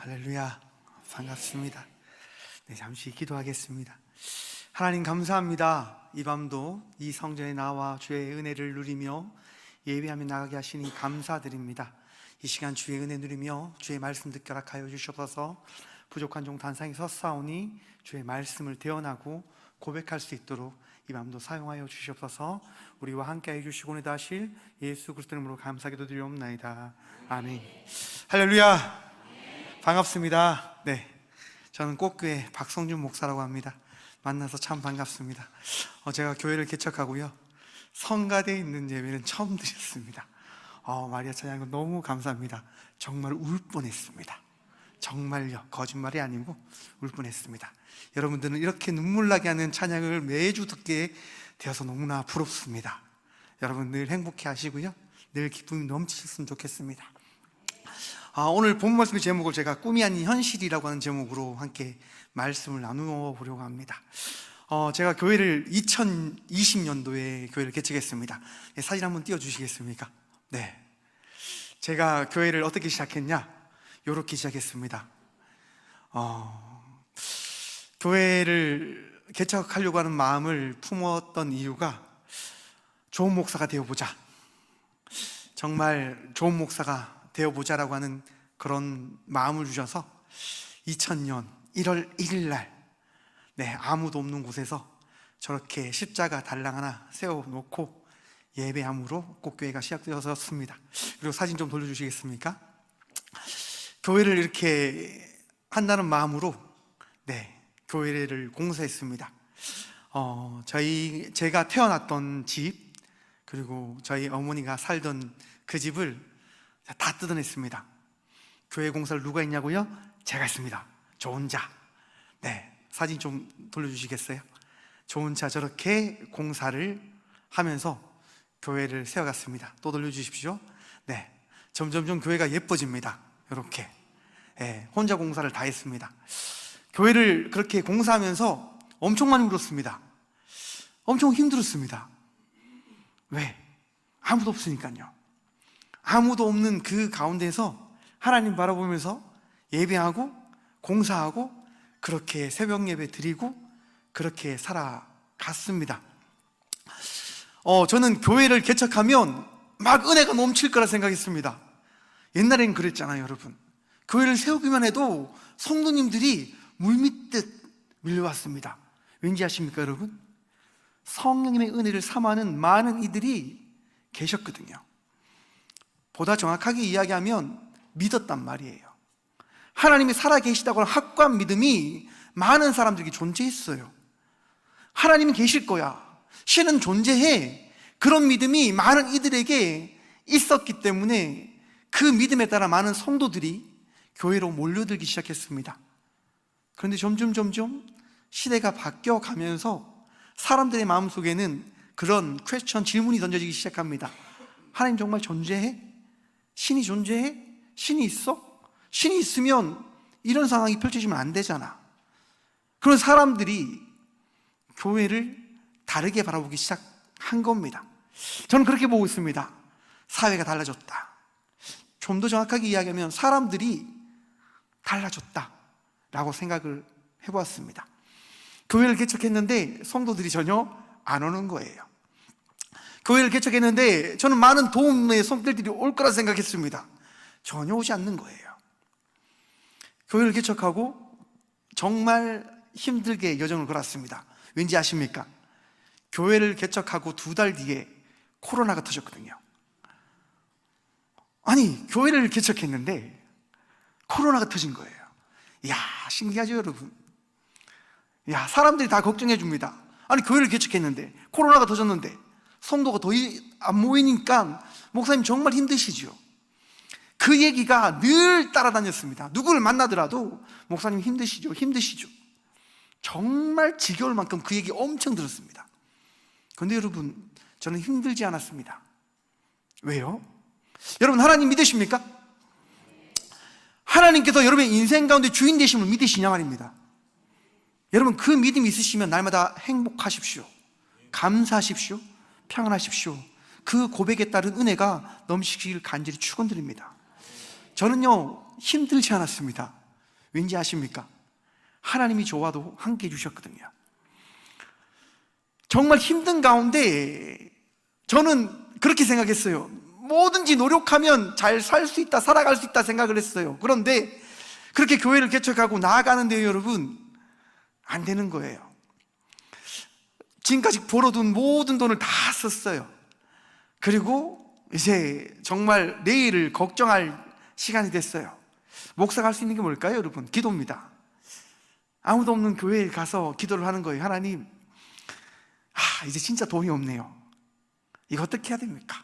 할렐루야, 반갑습니다. 네, 잠시 기도하겠습니다. 하나님 감사합니다. 이 밤도 이 성전에 나와 주의 은혜를 누리며 예배하며 나가게 하시니 감사드립니다. 이 시간 주의 은혜 누리며 주의 말씀 듣게 허락하여 주시옵소서. 부족한 종 단상에 섰사오니 주의 말씀을 대언하고 고백할 수 있도록 이 밤도 사용하여 주시옵소서. 우리와 함께 해주시고 오늘도 하실 예수 그리스도 이름으로 감사기도 드리옵나이다. 아멘. 할렐루야, 반갑습니다. 네, 저는 꽃교회 박성준 목사라고 합니다. 만나서 참 반갑습니다. 제가 교회를 개척하고요, 성가대에 있는 예배는 처음 드렸습니다. 마리아 찬양 너무 감사합니다. 정말 울 뻔했습니다. 정말요, 거짓말이 아니고 울 뻔했습니다. 여러분들은 이렇게 눈물 나게 하는 찬양을 매주 듣게 되어서 너무나 부럽습니다. 여러분 늘 행복해 하시고요, 늘 기쁨이 넘치셨으면 좋겠습니다. 오늘 본 말씀의 제목을 제가 꿈이 아닌 현실이라고 하는 제목으로 함께 말씀을 나누어 보려고 합니다. 제가 교회를 2020년도에 교회를 개척했습니다. 네, 사진 한번 띄워주시겠습니까? 네, 제가 교회를 어떻게 시작했냐? 이렇게 시작했습니다. 교회를 개척하려고 하는 마음을 품었던 이유가 좋은 목사가 되어보자, 정말 좋은 목사가 되어보자라고 하는 그런 마음을 주셔서 2000년 1월 1일 날, 네, 아무도 없는 곳에서 저렇게 십자가 달랑 하나 세워놓고 예배함으로 꽃교회가 시작되었습니다. 그리고 사진 좀 돌려주시겠습니까? 교회를 이렇게 한다는 마음으로, 네, 교회를 공사했습니다. 제가 태어났던 집, 그리고 저희 어머니가 살던 그 집을 다 뜯어냈습니다. 교회 공사를 누가 했냐고요? 제가 했습니다. 저 혼자. 네, 사진 좀 돌려주시겠어요? 저 혼자 저렇게 공사를 하면서 교회를 세워갔습니다. 또 돌려주십시오. 네, 점점점 교회가 예뻐집니다. 이렇게. 네, 혼자 공사를 다 했습니다. 교회를 그렇게 공사하면서 엄청 많이 울었습니다. 엄청 힘들었습니다. 왜? 아무도 없으니까요. 아무도 없는 그 가운데서 하나님 바라보면서 예배하고 공사하고 그렇게 새벽 예배 드리고 그렇게 살아갔습니다. 저는 교회를 개척하면 막 은혜가 넘칠 거라 생각했습니다. 옛날엔 그랬잖아요, 여러분. 교회를 세우기만 해도 성도님들이 물밀듯 밀려왔습니다. 왠지 아십니까, 여러분? 성령님의 은혜를 삼아하는 많은 이들이 계셨거든요. 보다 정확하게 이야기하면 믿었단 말이에요. 하나님이 살아계시다고 하는 확고한 믿음이 많은 사람들에게 존재했어요. 하나님이 계실 거야, 신은 존재해, 그런 믿음이 많은 이들에게 있었기 때문에 그 믿음에 따라 많은 성도들이 교회로 몰려들기 시작했습니다. 그런데 점점 시대가 바뀌어가면서 사람들의 마음속에는 그런 질문이 던져지기 시작합니다. 하나님 정말 존재해? 신이 존재해? 신이 있어? 신이 있으면 이런 상황이 펼쳐지면 안 되잖아. 그런 사람들이 교회를 다르게 바라보기 시작한 겁니다. 저는 그렇게 보고 있습니다. 사회가 달라졌다. 좀 더 정확하게 이야기하면 사람들이 달라졌다라고 생각을 해보았습니다. 교회를 개척했는데 성도들이 전혀 안 오는 거예요. 교회를 개척했는데 저는 많은 도움의 손길들이 올 거라 생각했습니다. 전혀 오지 않는 거예요. 교회를 개척하고 정말 힘들게 여정을 걸었습니다. 왠지 아십니까? 교회를 개척하고 2달 뒤에 코로나가 터졌거든요. 아니, 교회를 개척했는데 코로나가 터진 거예요. 이야, 신기하죠, 여러분? 야, 사람들이 다 걱정해 줍니다. 아니, 교회를 개척했는데 코로나가 터졌는데 성도가 더 안 모이니까 목사님 정말 힘드시죠? 그 얘기가 늘 따라다녔습니다. 누구를 만나더라도 목사님 힘드시죠? 정말 지겨울 만큼 그 얘기 엄청 들었습니다. 그런데 여러분, 저는 힘들지 않았습니다. 왜요? 여러분, 하나님 믿으십니까? 하나님께서 여러분의 인생 가운데 주인 되심을 믿으시냐 말입니다. 여러분, 그 믿음이 있으시면 날마다 행복하십시오, 감사하십시오, 평안하십시오. 그 고백에 따른 은혜가 넘치길 간절히 축원드립니다. 저는요, 힘들지 않았습니다. 왠지 아십니까? 하나님이 저와도 함께 해주셨거든요. 정말 힘든 가운데 저는 그렇게 생각했어요. 뭐든지 노력하면 잘 살 수 있다, 살아갈 수 있다 생각을 했어요. 그런데 그렇게 교회를 개척하고 나아가는데 여러분, 안 되는 거예요. 지금까지 벌어둔 모든 돈을 다 썼어요. 그리고 이제 정말 내일을 걱정할 시간이 됐어요. 목사가 할 수 있는 게 뭘까요, 여러분? 기도입니다. 아무도 없는 교회에 가서 기도를 하는 거예요. 하나님, 이제 진짜 돈이 없네요. 이거 어떻게 해야 됩니까?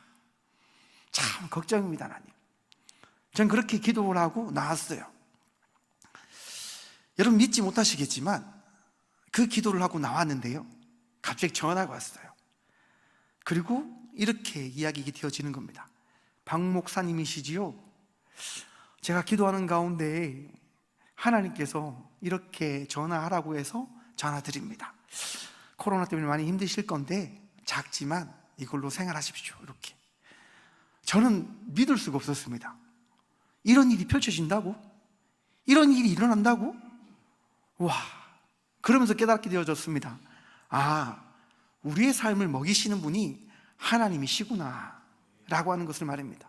참 걱정입니다, 하나님. 전 그렇게 기도를 하고 나왔어요. 여러분 믿지 못하시겠지만 그 기도를 하고 나왔는데요, 갑자기 전화가 왔어요. 그리고 이렇게 이야기가 되어지는 겁니다. 박 목사님이시지요? 제가 기도하는 가운데 하나님께서 이렇게 전화하라고 해서 전화드립니다. 코로나 때문에 많이 힘드실 건데 작지만 이걸로 생활하십시오. 이렇게. 저는 믿을 수가 없었습니다. 이런 일이 펼쳐진다고? 이런 일이 일어난다고? 와, 그러면서 깨닫게 되어졌습니다. 우리의 삶을 먹이시는 분이 하나님이시구나 라고 하는 것을 말합니다.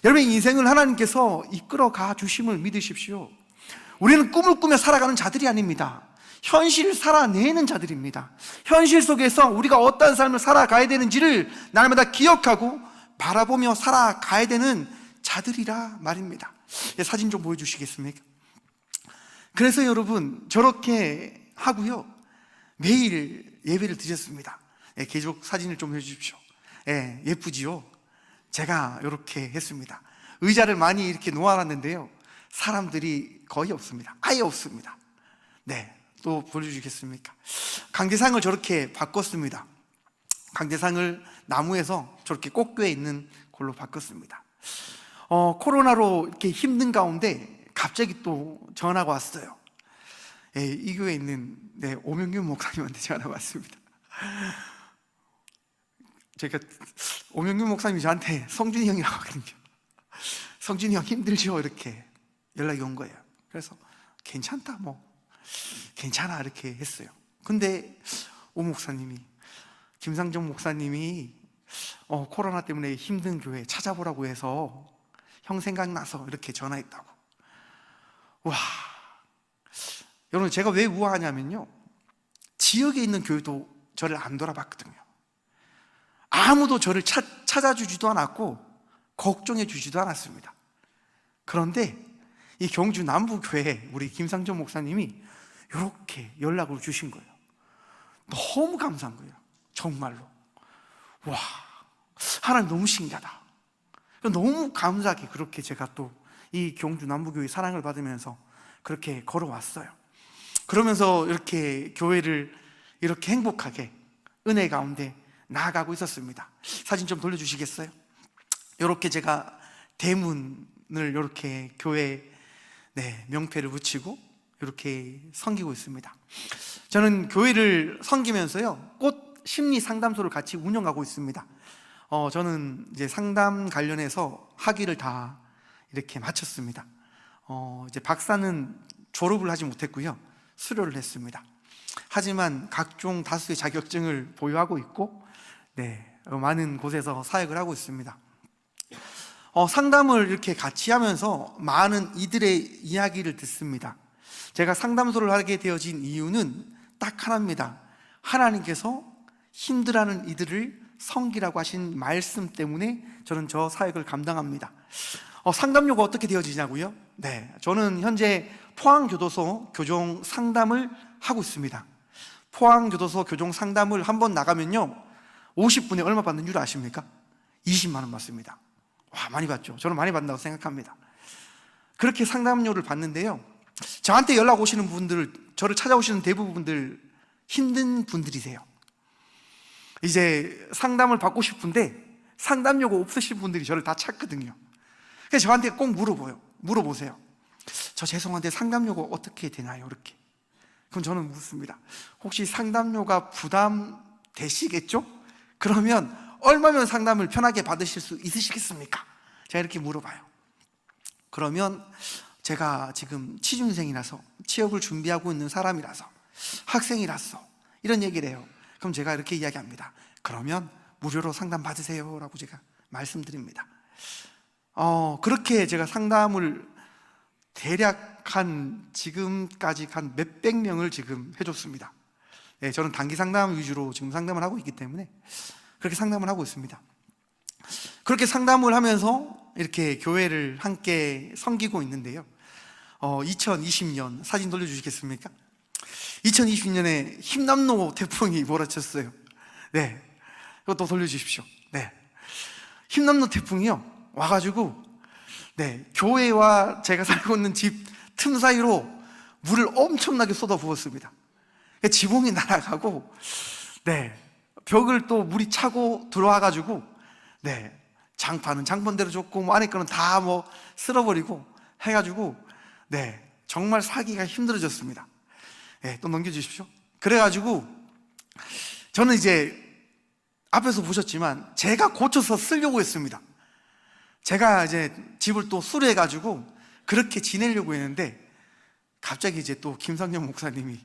여러분의 인생을 하나님께서 이끌어가 주심을 믿으십시오. 우리는 꿈을 꾸며 살아가는 자들이 아닙니다. 현실을 살아내는 자들입니다. 현실 속에서 우리가 어떤 삶을 살아가야 되는지를 날마다 기억하고 바라보며 살아가야 되는 자들이라 말입니다. 사진 좀 보여주시겠습니까? 그래서 여러분 저렇게 하고요, 매일 예배를 드렸습니다. 계속 사진을 좀 해주십시오. 예쁘지요? 제가 이렇게 했습니다. 의자를 많이 이렇게 놓아놨는데요, 사람들이 거의 없습니다. 아예 없습니다. 또 보여주시겠습니까? 강대상을 저렇게 바꿨습니다. 강대상을 나무에서 저렇게 꽃교에 있는 걸로 바꿨습니다. 코로나로 이렇게 힘든 가운데 갑자기 또 전화가 왔어요. 이 교회에 있는 오명균 목사님한테 전화가 왔습니다. 제가 오명균 목사님이 저한테 성준이 형이라고 하거든요. 성준이 형 힘들죠? 이렇게 연락이 온 거예요. 그래서 괜찮다, 괜찮아 이렇게 했어요. 근데 오 목사님이, 김상정 목사님이 코로나 때문에 힘든 교회 찾아보라고 해서 형 생각나서 이렇게 전화했다고. 와, 여러분 제가 왜 우아하냐면요, 지역에 있는 교회도 저를 안 돌아봤거든요. 아무도 저를 찾아주지도 않았고 걱정해 주지도 않았습니다. 그런데 이 경주 남부교회 우리 김상정 목사님이 이렇게 연락을 주신 거예요. 너무 감사한 거예요. 정말로. 와, 하나님 너무 신기하다. 너무 감사하게 그렇게 제가 또 이 경주 남부교회 사랑을 받으면서 그렇게 걸어왔어요. 그러면서 이렇게 교회를 이렇게 행복하게 은혜 가운데 나아가고 있었습니다. 사진 좀 돌려주시겠어요? 이렇게 제가 대문을 이렇게 교회 명패를 붙이고 이렇게 섬기고 있습니다. 저는 교회를 섬기면서요, 꽃 심리 상담소를 같이 운영하고 있습니다. 저는 이제 상담 관련해서 학위를 다 이렇게 마쳤습니다. 이제 박사는 졸업을 하지 못했고요, 수료를 했습니다. 하지만 각종 다수의 자격증을 보유하고 있고, 많은 곳에서 사역을 하고 있습니다. 상담을 이렇게 같이 하면서 많은 이들의 이야기를 듣습니다. 제가 상담소를 하게 되어진 이유는 딱 하나입니다. 하나님께서 힘들어하는 이들을 섬기라고 하신 말씀 때문에 저는 저 사역을 감당합니다. 상담료가 어떻게 되어지냐고요? 저는 현재 포항교도소 교정 상담을 하고 있습니다. 포항교도소 교정 상담을 한번 나가면요, 50분에 얼마 받는 줄 아십니까? 20만 원 받습니다. 와, 많이 받죠? 저는 많이 받는다고 생각합니다. 그렇게 상담료를 받는데요, 저한테 연락 오시는 분들, 저를 찾아오시는 대부분들 힘든 분들이세요. 이제 상담을 받고 싶은데 상담료가 없으신 분들이 저를 다 찾거든요. 그래서 저한테 꼭 물어보세요. 저 죄송한데 상담료가 어떻게 되나요? 이렇게. 그럼 저는 묻습니다. 혹시 상담료가 부담되시겠죠? 그러면 얼마면 상담을 편하게 받으실 수 있으시겠습니까? 제가 이렇게 물어봐요. 그러면 제가 지금 취준생이라서, 취업을 준비하고 있는 사람이라서, 학생이라서 이런 얘기를 해요. 그럼 제가 이렇게 이야기합니다. 그러면 무료로 상담 받으세요 라고 제가 말씀드립니다. 그렇게 제가 상담을 대략 지금까지 한 몇백 명을 지금 해줬습니다. 네, 저는 단기 상담 위주로 지금 상담을 하고 있기 때문에 그렇게 상담을 하고 있습니다. 그렇게 상담을 하면서 이렇게 교회를 함께 섬기고 있는데요. 2020년 사진 돌려주시겠습니까? 2020년에 힘남로 태풍이 몰아쳤어요. 네, 이것도 돌려주십시오. 네, 힘남로 태풍이요 와가지고, 네, 교회와 제가 살고 있는 집 틈 사이로 물을 엄청나게 쏟아 부었습니다. 지붕이 날아가고, 네, 벽을 또 물이 차고 들어와가지고, 네, 장판은 장판대로 줬고, 뭐 안에 거는 다 뭐 쓸어버리고 해가지고, 네, 정말 살기가 힘들어졌습니다. 네, 또 넘겨주십시오. 그래가지고 저는 이제 앞에서 보셨지만 제가 고쳐서 쓰려고 했습니다. 제가 이제 집을 또 수리해가지고 그렇게 지내려고 했는데, 갑자기 이제 또 김성년 목사님이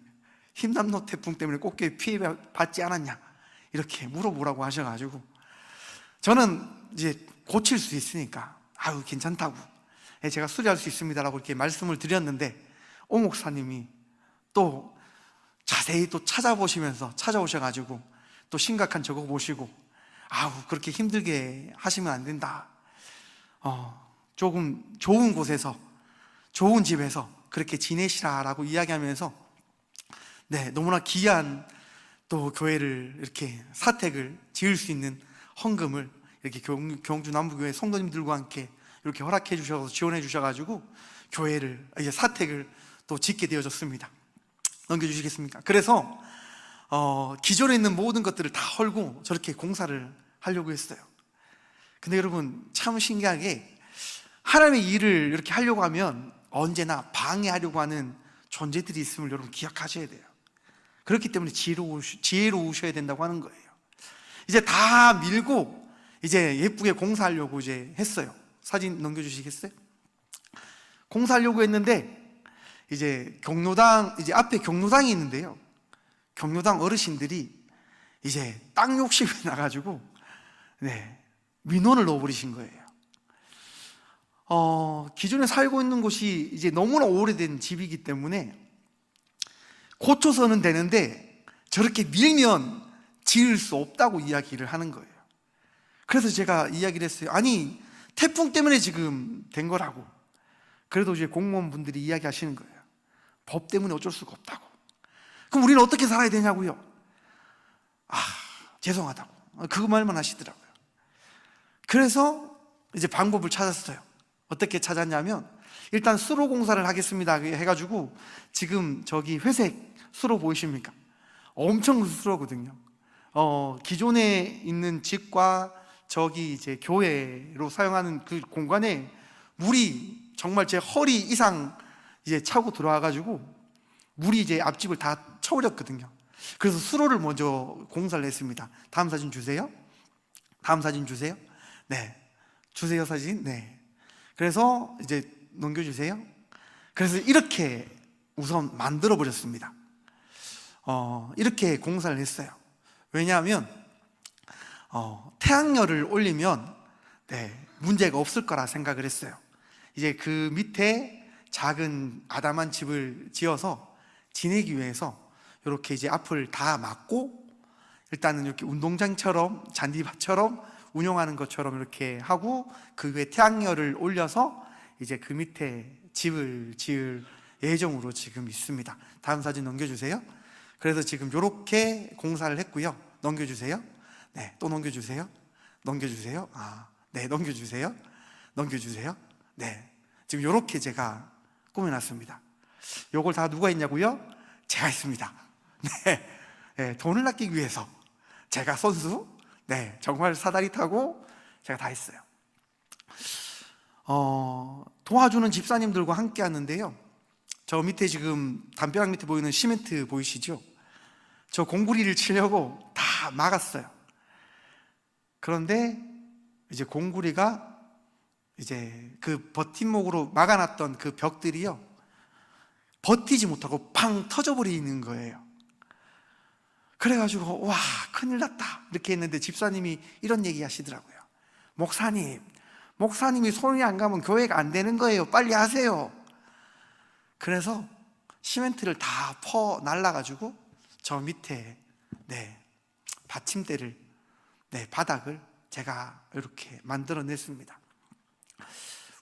힘남로 태풍 때문에 꽃게 피해 받지 않았냐 이렇게 물어보라고 하셔가지고, 저는 이제 고칠 수 있으니까 아유 괜찮다고, 제가 수리할 수 있습니다라고 이렇게 말씀을 드렸는데, 오 목사님이 또 자세히 또 찾아오셔가지고 또 심각한 적어 보시고, 아우 그렇게 힘들게 하시면 안 된다, 조금 좋은 곳에서 좋은 집에서 그렇게 지내시라라고 이야기하면서, 네, 너무나 귀한 또 교회를 이렇게 사택을 지을 수 있는 헌금을 이렇게 경주 남부교회 성도님들과 함께 이렇게 허락해 주셔서 지원해 주셔가지고 교회를, 이제 사택을 또 짓게 되어졌습니다. 넘겨주시겠습니까? 그래서 기존에 있는 모든 것들을 다 헐고 저렇게 공사를 하려고 했어요. 근데 여러분 참 신기하게 하나님의 일을 이렇게 하려고 하면 언제나 방해하려고 하는 존재들이 있음을 여러분 기억하셔야 돼요. 그렇기 때문에 지혜로우셔야 된다고 하는 거예요. 이제 다 밀고 이제 예쁘게 공사하려고 이제 했어요. 사진 넘겨주시겠어요? 공사하려고 했는데, 이제 이제 앞에 경로당이 있는데요, 경로당 어르신들이 이제 땅 욕심이 나가지고, 네, 민원을 넣어버리신 거예요. 기존에 살고 있는 곳이 이제 너무나 오래된 집이기 때문에 고쳐서는 되는데 저렇게 밀면 지을 수 없다고 이야기를 하는 거예요. 그래서 제가 이야기를 했어요. 아니 태풍 때문에 지금 된 거라고. 그래도 이제 공무원분들이 이야기하시는 거예요. 법 때문에 어쩔 수가 없다고. 그럼 우리는 어떻게 살아야 되냐고요? 죄송하다고 그 말만 하시더라고요. 그래서 이제 방법을 찾았어요. 어떻게 찾았냐면, 일단 수로 공사를 하겠습니다 해가지고, 지금 저기 회색 수로 보이십니까? 엄청 큰 수로거든요. 기존에 있는 집과 저기 이제 교회로 사용하는 그 공간에 물이 정말 제 허리 이상 이제 차고 들어와가지고 물이 이제 앞집을 다 쳐버렸거든요. 그래서 수로를 먼저 공사를 했습니다. 다음 사진 주세요. 다음 사진 주세요. 네, 주세요 사진. 네. 그래서 이제 넘겨주세요. 그래서 이렇게 우선 만들어 버렸습니다. 이렇게 공사를 했어요. 왜냐하면 태양열을 올리면, 네, 문제가 없을 거라 생각을 했어요. 이제 그 밑에 작은 아담한 집을 지어서 지내기 위해서 이렇게 이제 앞을 다 막고, 일단은 이렇게 운동장처럼 잔디밭처럼 운영하는 것처럼 이렇게 하고, 그 위에 태양열을 올려서 이제 그 밑에 집을 지을 예정으로 지금 있습니다. 다음 사진 넘겨주세요. 그래서 지금 이렇게 공사를 했고요. 넘겨주세요. 네, 또 넘겨주세요. 넘겨주세요. 네, 넘겨주세요. 넘겨주세요. 네, 지금 이렇게 제가 꾸며놨습니다. 요걸 다 누가 했냐고요? 제가 했습니다. 네, 네, 돈을 아끼기 위해서 제가 선수, 네, 정말 사다리 타고 제가 다 했어요. 도와주는 집사님들과 함께 하는데요, 저 밑에 지금 담벼락 밑에 보이는 시멘트 보이시죠? 저 공구리를 치려고 다 막았어요. 그런데 이제 공구리가 이제 그 버팀목으로 막아놨던 그 벽들이요, 버티지 못하고 팡 터져버리는 거예요. 그래가지고 와, 큰일 났다 이렇게 했는데 집사님이 이런 얘기 하시더라고요. 목사님이 손이 안 가면 교회가 안 되는 거예요. 빨리 하세요. 그래서 시멘트를 다 퍼 날라가지고 저 밑에 받침대를, 바닥을 제가 이렇게 만들어냈습니다.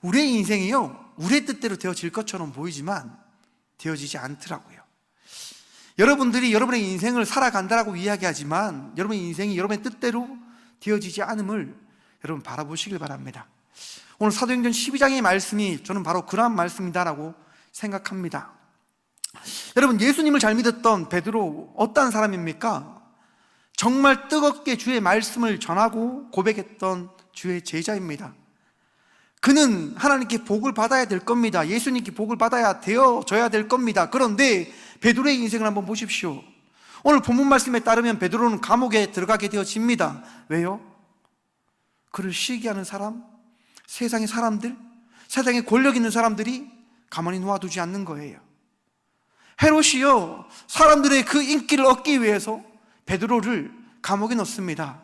우리의 인생이요, 우리의 뜻대로 되어질 것처럼 보이지만 되어지지 않더라고요. 여러분들이 여러분의 인생을 살아간다라고 이야기하지만 여러분의 인생이 여러분의 뜻대로 되어지지 않음을 여러분 바라보시길 바랍니다. 오늘 사도행전 12장의 말씀이 저는 바로 그러한 말씀이다라고 생각합니다. 여러분, 예수님을 잘 믿었던 베드로 어떠한 사람입니까? 정말 뜨겁게 주의 말씀을 전하고 고백했던 주의 제자입니다. 그는 하나님께 복을 받아야 될 겁니다. 예수님께 복을 받아야 되어져야 될 겁니다. 그런데 베드로의 인생을 한번 보십시오. 오늘 본문 말씀에 따르면 베드로는 감옥에 들어가게 되어집니다. 왜요? 그를 시기하는 사람, 세상의 사람들, 세상에 권력 있는 사람들이 가만히 놓아두지 않는 거예요. 헤롯이요, 사람들의 그 인기를 얻기 위해서 베드로를 감옥에 넣습니다.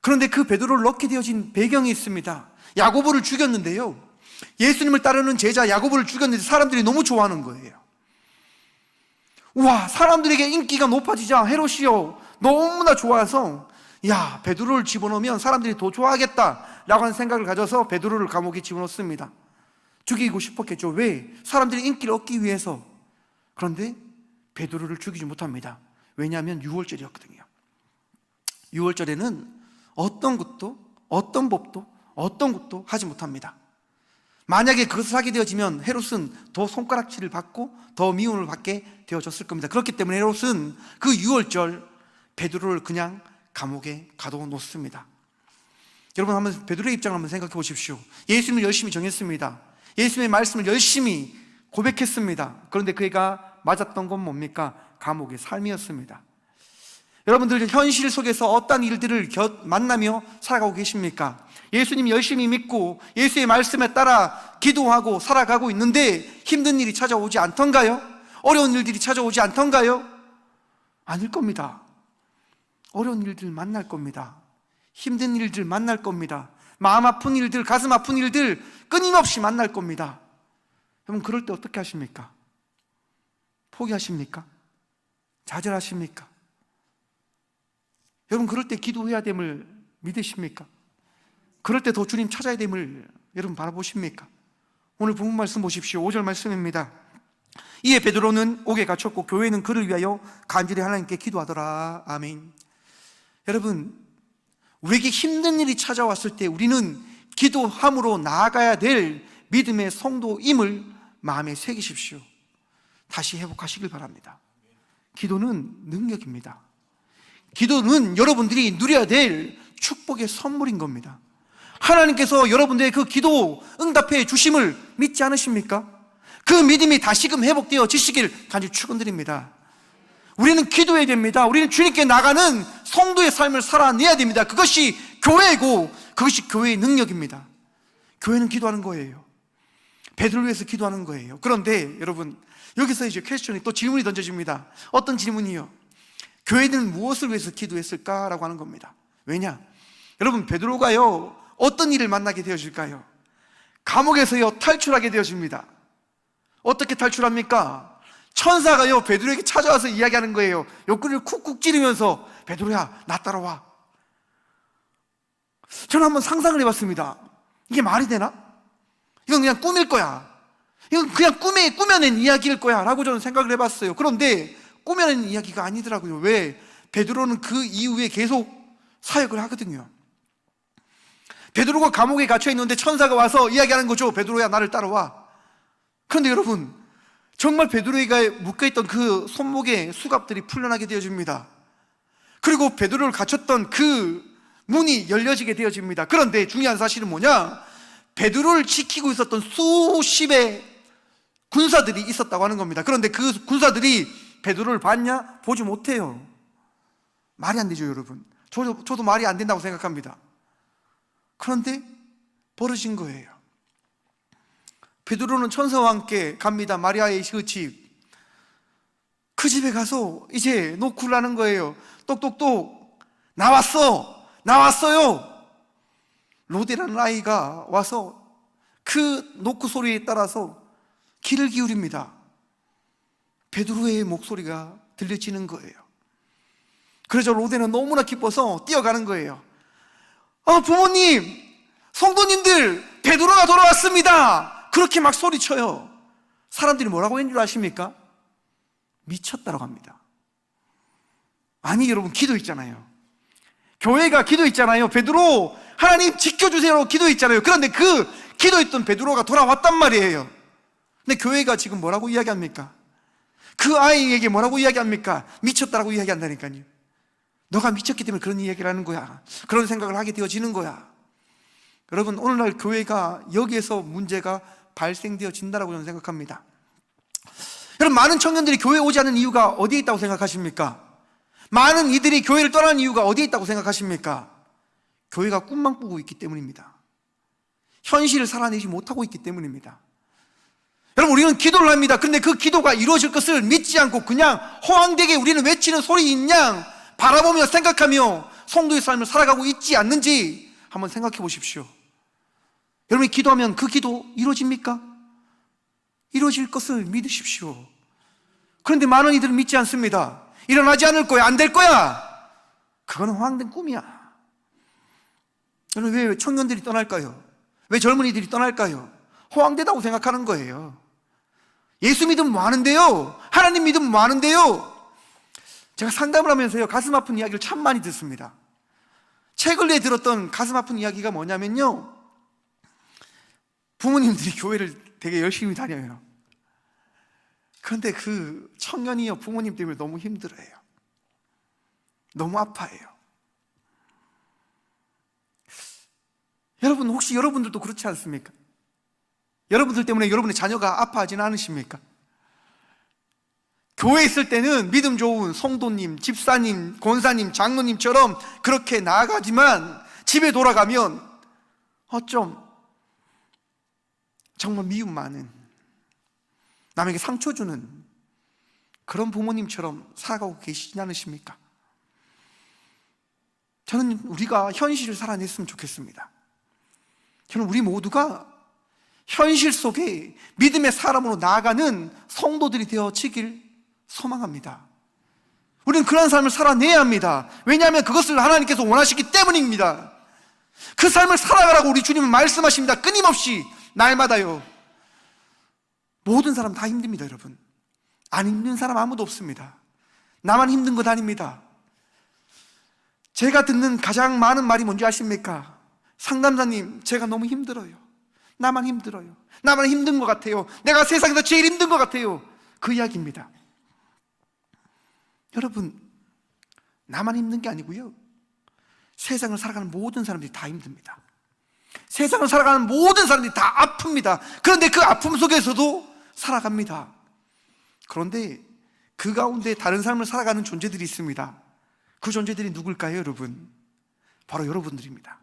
그런데 그 베드로를 넣게 되어진 배경이 있습니다. 야고보를 죽였는데요, 예수님을 따르는 제자 야고보를 죽였는데 사람들이 너무 좋아하는 거예요. 우와, 사람들에게 인기가 높아지자 헤롯이요, 너무나 좋아서 야, 베드로를 집어넣으면 사람들이 더 좋아하겠다라고 하는 생각을 가져서 베드로를 감옥에 집어넣습니다. 죽이고 싶었겠죠. 왜? 사람들이 인기를 얻기 위해서. 그런데 베드로를 죽이지 못합니다. 왜냐하면 유월절이었거든요. 유월절에는 어떤 것도, 어떤 법도, 어떤 것도 하지 못합니다. 만약에 그것을 하게 되어지면 헤롯은 더 손가락질을 받고 더 미움을 받게 되어졌을 겁니다. 그렇기 때문에 헤롯은 그 유월절 베드로를 그냥 감옥에 가둬놓습니다. 여러분, 한번 베드로의 입장을 한번 생각해 보십시오. 예수님을 열심히 정했습니다. 예수님의 말씀을 열심히 고백했습니다. 그런데 그가 맞았던 건 뭡니까? 감옥의 삶이었습니다. 여러분들 현실 속에서 어떤 일들을 만나며 살아가고 계십니까? 예수님 열심히 믿고 예수의 말씀에 따라 기도하고 살아가고 있는데 힘든 일이 찾아오지 않던가요? 어려운 일들이 찾아오지 않던가요? 아닐 겁니다. 어려운 일들 만날 겁니다. 힘든 일들 만날 겁니다. 마음 아픈 일들, 가슴 아픈 일들 끊임없이 만날 겁니다. 여러분, 그럴 때 어떻게 하십니까? 포기하십니까? 좌절하십니까? 여러분, 그럴 때 기도해야 됨을 믿으십니까? 그럴 때 더 주님 찾아야 됨을 여러분 바라보십니까? 오늘 본문 말씀 보십시오. 5절 말씀입니다. 이에 베드로는 옥에 갇혔고 교회는 그를 위하여 간절히 하나님께 기도하더라. 아멘. 여러분, 우리에게 힘든 일이 찾아왔을 때 우리는 기도함으로 나아가야 될 믿음의 성도임을 마음에 새기십시오. 다시 회복하시길 바랍니다. 기도는 능력입니다. 기도는 여러분들이 누려야 될 축복의 선물인 겁니다. 하나님께서 여러분들의 그 기도 응답해 주심을 믿지 않으십니까? 그 믿음이 다시금 회복되어지시길 간절히 축원드립니다. 우리는 기도해야 됩니다. 우리는 주님께 나가는 성도의 삶을 살아내야 됩니다. 그것이 교회고 그것이 교회의 능력입니다. 교회는 기도하는 거예요. 베드로를 위해서 기도하는 거예요. 그런데 여러분, 여기서 이제 퀘스천이 또 질문이 던져집니다. 어떤 질문이요? 교회는 무엇을 위해서 기도했을까라고 하는 겁니다. 왜냐? 여러분, 베드로가요 어떤 일을 만나게 되어질까요? 감옥에서요 탈출하게 되어집니다. 어떻게 탈출합니까? 천사가요 베드로에게 찾아와서 이야기하는 거예요. 옆구리를 쿡쿡 찌르면서 베드로야, 나 따라와. 저는 한번 상상을 해봤습니다. 이게 말이 되나? 이건 그냥 꿈일 거야. 이건 그냥 꾸며낸 이야기일 거야 라고 저는 생각을 해봤어요. 그런데 꾸며낸 이야기가 아니더라고요. 왜? 베드로는 그 이후에 계속 사역을 하거든요. 베드로가 감옥에 갇혀 있는데 천사가 와서 이야기하는 거죠. 베드로야, 나를 따라와. 그런데 여러분, 정말 베드로가 묶여있던 그 손목에 수갑들이 풀려나게 되어집니다. 그리고 베드로를 갇혔던 그 문이 열려지게 되어집니다. 그런데 중요한 사실은 뭐냐? 베드로를 지키고 있었던 수십의 군사들이 있었다고 하는 겁니다. 그런데 그 군사들이 베드로를 봤냐? 보지 못해요. 말이 안 되죠, 여러분. 저도 말이 안 된다고 생각합니다. 그런데 벌어진 거예요. 베드로는 천사와 함께 갑니다. 마리아의 그 집. 그 집에 가서 이제 노크라는 거예요. 똑똑똑, 나왔어요. 로데라는 아이가 와서 그 노크 소리에 따라서 귀를 기울입니다. 베드로의 목소리가 들려지는 거예요. 그래서 로데는 너무나 기뻐서 뛰어가는 거예요. 부모님, 성도님들, 베드로가 돌아왔습니다. 그렇게 막 소리쳐요. 사람들이 뭐라고 했는 줄 아십니까? 미쳤다고 합니다. 아니 여러분, 기도했잖아요. 교회가 기도했잖아요. 베드로 하나님 지켜주세요 기도했잖아요. 그런데 그 기도했던 베드로가 돌아왔단 말이에요. 근데 교회가 지금 뭐라고 이야기합니까? 그 아이에게 뭐라고 이야기합니까? 미쳤다라고 이야기한다니까요. 너가 미쳤기 때문에 그런 이야기를 하는 거야. 그런 생각을 하게 되어지는 거야. 여러분, 오늘날 교회가 여기에서 문제가 발생되어진다라고 저는 생각합니다. 여러분, 많은 청년들이 교회에 오지 않는 이유가 어디에 있다고 생각하십니까? 많은 이들이 교회를 떠나는 이유가 어디에 있다고 생각하십니까? 교회가 꿈만 꾸고 있기 때문입니다. 현실을 살아내지 못하고 있기 때문입니다. 여러분, 우리는 기도를 합니다. 그런데 그 기도가 이루어질 것을 믿지 않고 그냥 호황되게 우리는 외치는 소리인 양 바라보며 생각하며 성도의 삶을 살아가고 있지 않는지 한번 생각해 보십시오. 여러분이 기도하면 그 기도 이루어집니까? 이루어질 것을 믿으십시오. 그런데 많은 이들은 믿지 않습니다. 일어나지 않을 거야, 안 될 거야. 그거는 호황된 꿈이야. 여러분, 왜 청년들이 떠날까요? 왜 젊은이들이 떠날까요? 호황되다고 생각하는 거예요. 예수 믿으면 뭐 하는데요? 하나님 믿으면 뭐 하는데요? 제가 상담을 하면서요, 가슴 아픈 이야기를 참 많이 듣습니다. 책을 내에 들었던 가슴 아픈 이야기가 뭐냐면요, 부모님들이 교회를 되게 열심히 다녀요. 그런데 그 청년이요, 부모님 때문에 너무 힘들어해요. 너무 아파해요. 여러분, 혹시 여러분들도 그렇지 않습니까? 여러분들 때문에 여러분의 자녀가 아파하지는 않으십니까? 교회에 있을 때는 믿음 좋은 성도님, 집사님, 권사님, 장로님처럼 그렇게 나아가지만 집에 돌아가면 어쩜 정말 미움 많은, 남에게 상처 주는 그런 부모님처럼 살아가고 계시지 않으십니까? 저는 우리가 현실을 살아냈으면 좋겠습니다. 저는 우리 모두가 현실 속에 믿음의 사람으로 나아가는 성도들이 되어지길 소망합니다. 우리는 그런 삶을 살아내야 합니다. 왜냐하면 그것을 하나님께서 원하시기 때문입니다. 그 삶을 살아가라고 우리 주님은 말씀하십니다. 끊임없이 날마다요. 모든 사람 다 힘듭니다. 여러분, 안 힘든 사람 아무도 없습니다. 나만 힘든 것 아닙니다. 제가 듣는 가장 많은 말이 뭔지 아십니까? 상담사님, 제가 너무 힘들어요. 나만 힘들어요. 나만 힘든 것 같아요. 내가 세상에서 제일 힘든 것 같아요. 그 이야기입니다. 여러분, 나만 힘든 게 아니고요, 세상을 살아가는 모든 사람들이 다 힘듭니다. 세상을 살아가는 모든 사람들이 다 아픕니다. 그런데 그 아픔 속에서도 살아갑니다. 그런데 그 가운데 다른 삶을 살아가는 존재들이 있습니다. 그 존재들이 누굴까요, 여러분? 바로 여러분들입니다.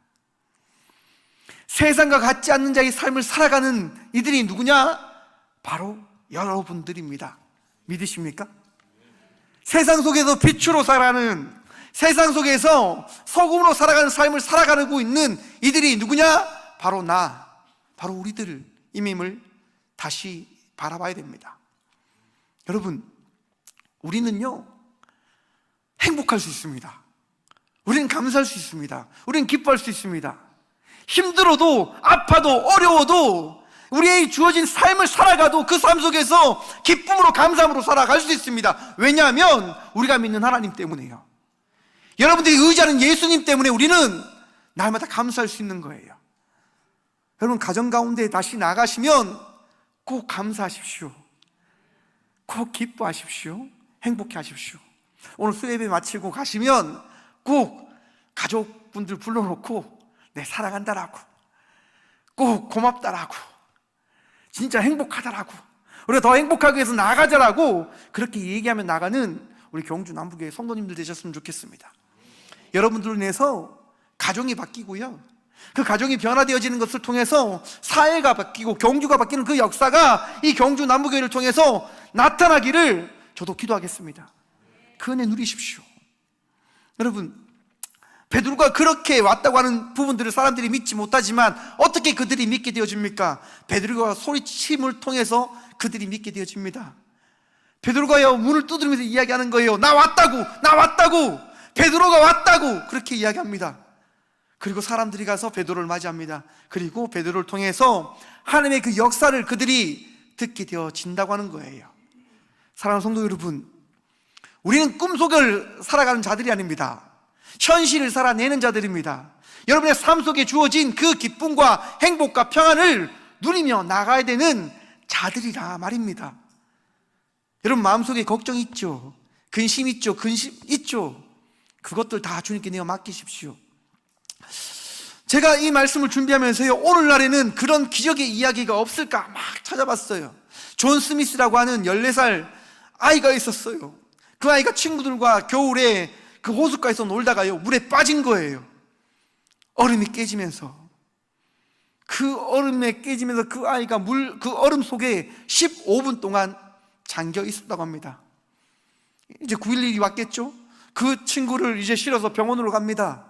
세상과 같지 않는 자의 삶을 살아가는 이들이 누구냐? 바로 여러분들입니다. 믿으십니까? 세상 속에서 빛으로 살아가는, 세상 속에서 소금으로 살아가는 삶을 살아가고 있는 이들이 누구냐? 바로 바로 우리들임을 다시 바라봐야 됩니다. 여러분, 우리는요, 행복할 수 있습니다. 우리는 감사할 수 있습니다. 우리는 기뻐할 수 있습니다. 힘들어도, 아파도, 어려워도 우리의 주어진 삶을 살아가도 그 삶 속에서 기쁨으로, 감사함으로 살아갈 수 있습니다. 왜냐하면 우리가 믿는 하나님 때문에요. 여러분들이 의지하는 예수님 때문에 우리는 날마다 감사할 수 있는 거예요. 여러분, 가정 가운데 다시 나가시면 꼭 감사하십시오. 꼭 기뻐하십시오. 행복해 하십시오. 오늘 수요예배 마치고 가시면 꼭 가족분들 불러놓고 내 사랑한다라고, 꼭 고맙다라고, 진짜 행복하다라고, 우리가 더 행복하기 위해서 나가자라고 그렇게 얘기하며 나가는 우리 경주 남북의 성도님들 되셨으면 좋겠습니다. 여러분들로 인해서 가정이 바뀌고요, 그 가정이 변화되어지는 것을 통해서 사회가 바뀌고 경주가 바뀌는 그 역사가 이 경주 남부교회를 통해서 나타나기를 저도 기도하겠습니다. 그 은혜 누리십시오. 여러분, 베드로가 그렇게 왔다고 하는 부분들을 사람들이 믿지 못하지만 어떻게 그들이 믿게 되어집니까? 베드로가 소리침을 통해서 그들이 믿게 되어집니다. 베드로가요, 문을 두드리면서 이야기하는 거예요. 나 왔다고 베드로가 왔다고 그렇게 이야기합니다. 그리고 사람들이 가서 베드로를 맞이합니다. 그리고 베드로를 통해서 하나님의 그 역사를 그들이 듣게 되어진다고 하는 거예요. 사랑하는 성도 여러분, 우리는 꿈속을 살아가는 자들이 아닙니다. 현실을 살아내는 자들입니다. 여러분의 삶 속에 주어진 그 기쁨과 행복과 평안을 누리며 나가야 되는 자들이라 말입니다. 여러분, 마음속에 걱정 있죠? 근심 있죠? 그것들 다 주님께 내어 맡기십시오. 제가 이 말씀을 준비하면서요, 오늘날에는 그런 기적의 이야기가 없을까 막 찾아봤어요. 존 스미스라고 하는 14살 아이가 있었어요. 그 아이가 친구들과 겨울에 그 호숫가에서 놀다가요, 물에 빠진 거예요. 얼음이 깨지면서. 그 얼음에 깨지면서 그 아이가 그 얼음 속에 15분 동안 잠겨 있었다고 합니다. 이제 911이 왔겠죠? 그 친구를 이제 실어서 병원으로 갑니다.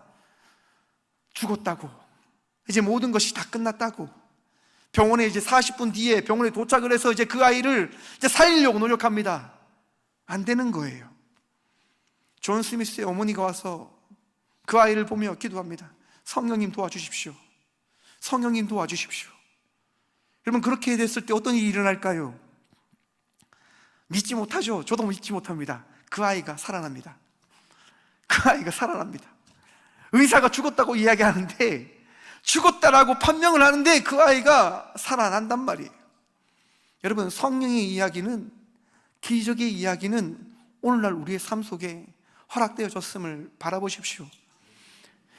죽었다고. 이제 모든 것이 다 끝났다고. 병원에 이제 40분 뒤에 병원에 도착을 해서 이제 그 아이를 이제 살리려고 노력합니다. 안 되는 거예요. 존 스미스의 어머니가 와서 그 아이를 보며 기도합니다. 성령님 도와주십시오. 성령님 도와주십시오. 여러분, 그렇게 됐을 때 어떤 일이 일어날까요? 믿지 못하죠? 저도 믿지 못합니다. 그 아이가 살아납니다. 그 아이가 살아납니다. 의사가 죽었다고 이야기하는데, 죽었다라고 판명을 하는데 그 아이가 살아난단 말이에요. 여러분, 성령의 이야기는, 기적의 이야기는 오늘날 우리의 삶 속에 허락되어졌음을 바라보십시오.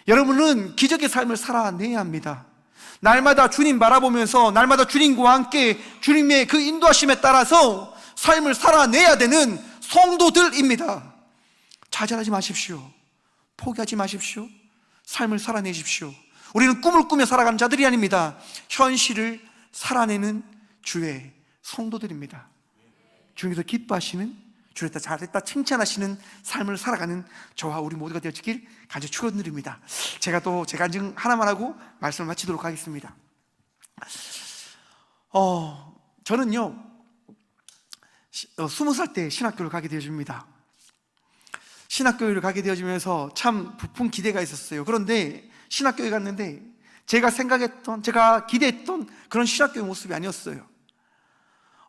여러분은 기적의 삶을 살아내야 합니다. 날마다 주님 바라보면서 날마다 주님과 함께 주님의 그 인도하심에 따라서 삶을 살아내야 되는 성도들입니다. 좌절하지 마십시오. 포기하지 마십시오. 삶을 살아내십시오. 우리는 꿈을 꾸며 살아가는 자들이 아닙니다. 현실을 살아내는 주의 성도들입니다. 주님께서 기뻐하시는, 주님께서 잘했다 칭찬하시는 삶을 살아가는 저와 우리 모두가 되어지길 간절히 축원드립니다. 제가 간증 하나만 하고 말씀을 마치도록 하겠습니다. 저는요 20살 때 신학교를 가게 되어집니다. 신학교를 가게 되어지면서 참 부푼 기대가 있었어요. 그런데 신학교에 갔는데 제가 기대했던 그런 신학교의 모습이 아니었어요.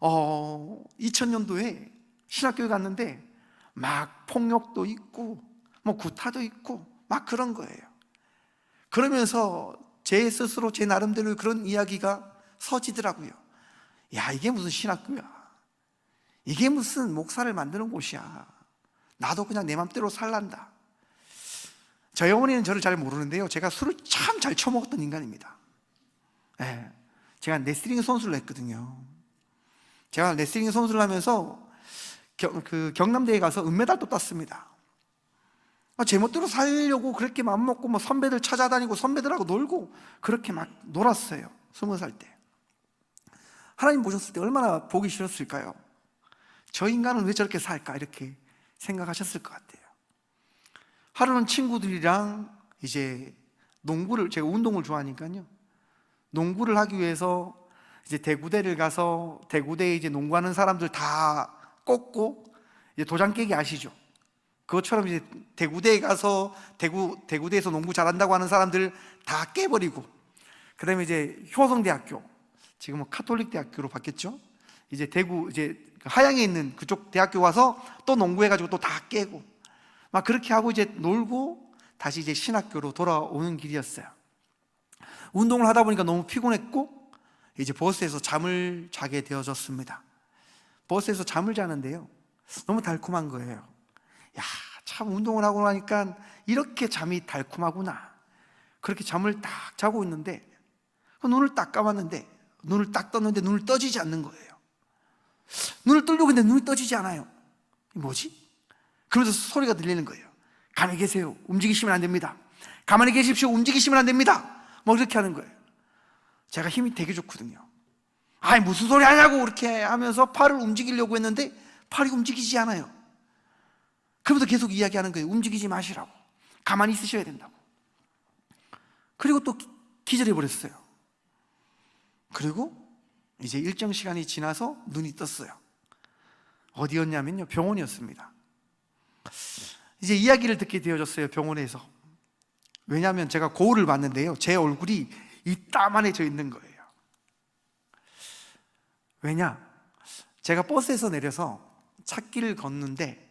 2000년도에 신학교에 갔는데 막 폭력도 있고 뭐 구타도 있고 막 그런 거예요. 그러면서 제 스스로 제 나름대로 그런 이야기가 서지더라고요. 야, 이게 무슨 신학교야? 이게 무슨 목사를 만드는 곳이야? 나도 그냥 내 맘대로 살란다. 저희 어머니는 저를 잘 모르는데요, 제가 술을 참 잘 처먹었던 인간입니다. 네, 제가 레슬링 선수를 했거든요. 제가 레슬링 선수를 하면서 경남대에 가서 은메달도 땄습니다. 제 멋대로 살려고 그렇게 맘먹고 뭐 선배들 찾아다니고 선배들하고 놀고 그렇게 막 놀았어요. 20살 때. 하나님 보셨을 때 얼마나 보기 싫었을까요? 저 인간은 왜 저렇게 살까? 이렇게 생각하셨을 것 같아요. 하루는 친구들이랑 이제 제가 운동을 좋아하니까요, 농구를 하기 위해서 이제 대구대를 가서 대구대에 이제 농구하는 사람들 다 꺾고, 이제 도장 깨기 아시죠? 그것처럼 이제 대구대에 가서 대구대에서 농구 잘한다고 하는 사람들 다 깨버리고, 그 다음에 이제 효성대학교, 지금 카톨릭 대학교로 바뀌었죠? 이제 이제 하양에 있는 그쪽 대학교 가서 또 농구해가지고 또 다 깨고, 막 그렇게 하고 이제 놀고 다시 이제 신학교로 돌아오는 길이었어요. 운동을 하다 보니까 너무 피곤했고 이제 버스에서 잠을 자게 되어졌습니다. 버스에서 잠을 자는데요, 너무 달콤한 거예요. 야, 참 운동을 하고 나니까 이렇게 잠이 달콤하구나. 그렇게 잠을 딱 자고 있는데 눈을 딱 감았는데, 눈을 딱 떴는데 눈을 떠지지 않는 거예요. 눈을 뜨려고 했는데 눈이 떠지지 않아요. 뭐지? 그러면서 소리가 들리는 거예요. 가만히 계세요. 움직이시면 안 됩니다. 가만히 계십시오. 움직이시면 안 됩니다. 뭐 이렇게 하는 거예요. 제가 힘이 되게 좋거든요. 아니 무슨 소리 하냐고 그렇게 하면서 팔을 움직이려고 했는데 팔이 움직이지 않아요. 그러면서 계속 이야기하는 거예요. 움직이지 마시라고, 가만히 있으셔야 된다고. 그리고 또 기절해 버렸어요. 그리고 이제 일정 시간이 지나서 눈이 떴어요. 어디였냐면요, 병원이었습니다. 이제 이야기를 듣게 되어졌어요, 병원에서. 왜냐하면 제가 거울을 봤는데요, 제 얼굴이 이따만해져 있는 거예요. 왜냐? 제가 버스에서 내려서 찻길을 걷는데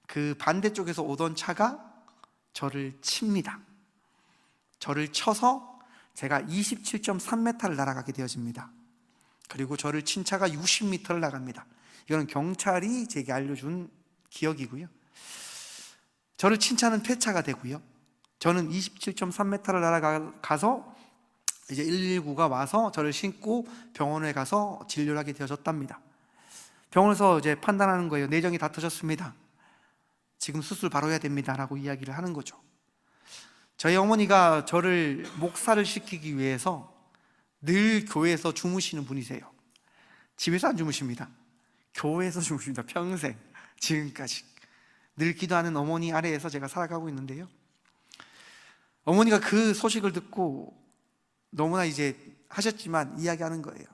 그 반대쪽에서 오던 차가 저를 칩니다. 저를 쳐서 제가 27.3m를 날아가게 되어집니다. 그리고 저를 친 차가 60m를 나갑니다. 이거는 경찰이 제게 알려준 기억이고요. 저를 친 차는 폐차가 되고요. 저는 27.3m를 날아가서 이제 119가 와서 저를 싣고 병원에 가서 진료를 하게 되어졌답니다. 병원에서 이제 판단하는 거예요. 내정이 다 터졌습니다. 지금 수술 바로 해야 됩니다 라고 이야기를 하는 거죠. 저희 어머니가 저를 목사를 시키기 위해서 늘 교회에서 주무시는 분이세요. 집에서 안 주무십니다. 교회에서 주무십니다. 평생, 지금까지 늘 기도하는 어머니 아래에서 제가 살아가고 있는데요, 어머니가 그 소식을 듣고 너무나 이제 하셨지만 이야기하는 거예요.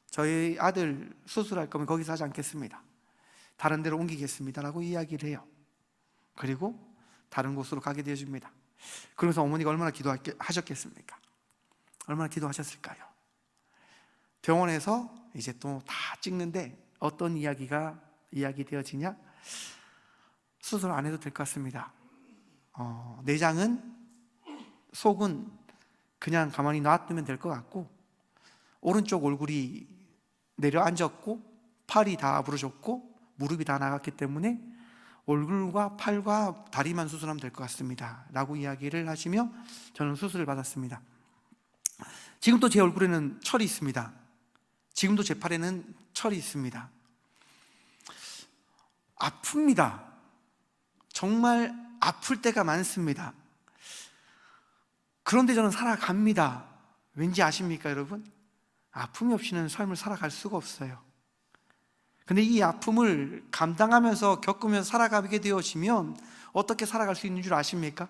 저희 아들 수술할 거면 거기서 하지 않겠습니다. 다른 데로 옮기겠습니다 라고 이야기를 해요. 그리고 다른 곳으로 가게 되어집니다. 그러면서 어머니가 얼마나 기도하셨겠습니까? 얼마나 기도하셨을까요? 병원에서 이제 또 다 찍는데 어떤 이야기가 이야기되어지냐? 수술 안 해도 될 것 같습니다. 내장은, 속은 그냥 가만히 놔두면 될 것 같고, 오른쪽 얼굴이 내려앉았고 팔이 다 부러졌고 무릎이 다 나갔기 때문에 얼굴과 팔과 다리만 수술하면 될 것 같습니다 라고 이야기를 하시며 저는 수술을 받았습니다. 지금도 제 얼굴에는 철이 있습니다. 지금도 제 팔에는 철이 있습니다. 아픕니다. 정말 아플 때가 많습니다. 그런데 저는 살아갑니다. 왠지 아십니까 여러분? 아픔이 없이는 삶을 살아갈 수가 없어요. 근데 이 아픔을 감당하면서 겪으면서 살아가게 되어지면 어떻게 살아갈 수 있는 줄 아십니까?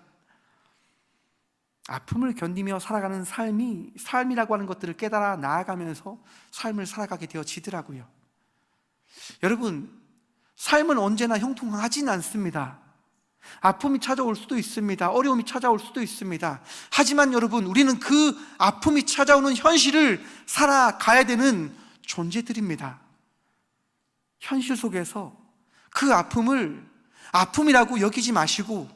아픔을 견디며 살아가는 삶이라고 하는 것들을 깨달아 나아가면서 삶을 살아가게 되어지더라고요. 여러분, 삶은 언제나 형통하진 않습니다. 아픔이 찾아올 수도 있습니다. 어려움이 찾아올 수도 있습니다. 하지만 여러분, 우리는 그 아픔이 찾아오는 현실을 살아가야 되는 존재들입니다. 현실 속에서 그 아픔을 아픔이라고 여기지 마시고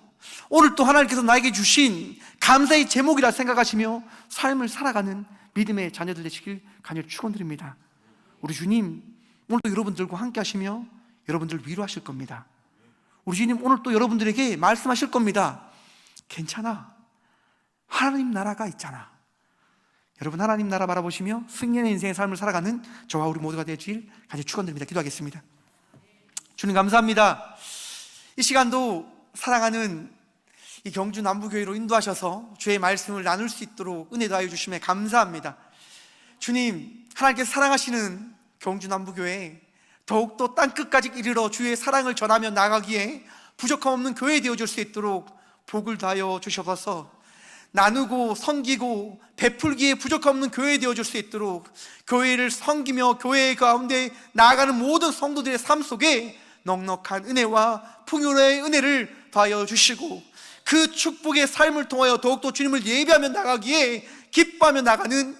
오늘 또 하나님께서 나에게 주신 감사의 제목이라 생각하시며 삶을 살아가는 믿음의 자녀들 되시길 간절히 축원드립니다. 우리 주님 오늘 또 여러분들과 함께 하시며 여러분들 위로하실 겁니다. 우리 주님 오늘 또 여러분들에게 말씀하실 겁니다. 괜찮아, 하나님 나라가 있잖아. 여러분, 하나님 나라 바라보시며 승리의 인생의 삶을 살아가는 저와 우리 모두가 되길 간절히 축원드립니다. 기도하겠습니다. 주님 감사합니다. 이 시간도 사랑하는 이 경주 남부교회로 인도하셔서 주의 말씀을 나눌 수 있도록 은혜 더하여 주심에 감사합니다. 주님, 하나님께서 사랑하시는 경주 남부교회 더욱더 땅끝까지 이르러 주의 사랑을 전하며 나가기에 부족함 없는 교회 되어줄 수 있도록 복을 다하여 주셔서 나누고 섬기고 베풀기에 부족함 없는 교회 되어줄 수 있도록 교회를 섬기며 교회 가운데 나아가는 모든 성도들의 삶 속에 넉넉한 은혜와 풍요로의 은혜를 더하여 주시고 그 축복의 삶을 통하여 더욱더 주님을 예배하며 나가기에 기뻐하며 나가는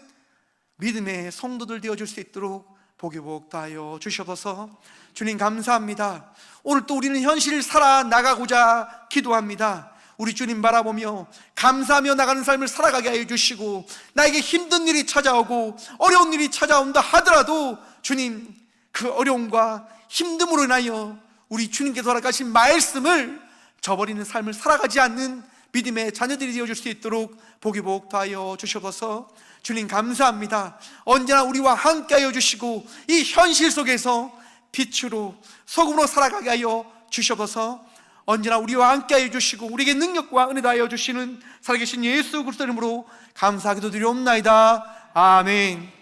믿음의 성도들 되어줄 수 있도록 복의 복 다하여 주셔서 주님 감사합니다. 오늘 또 우리는 현실을 살아나가고자 기도합니다. 우리 주님 바라보며 감사하며 나가는 삶을 살아가게 하여 주시고 나에게 힘든 일이 찾아오고 어려운 일이 찾아온다 하더라도 주님 그 어려움과 힘듦으로 인하여 우리 주님께서 허락하신 말씀을 저버리는 삶을 살아가지 않는 믿음의 자녀들이 되어줄 수 있도록 복의 복 더하여 주셔서 주님 감사합니다. 언제나 우리와 함께 하여 주시고 이 현실 속에서 빛으로 소금으로 살아가게 하여 주셔서 언제나 우리와 함께하여 주시고 우리에게 능력과 은혜 다하여 주시는 살아계신 예수 그리스도 이름으로 감사하기도 드리옵나이다. 아멘.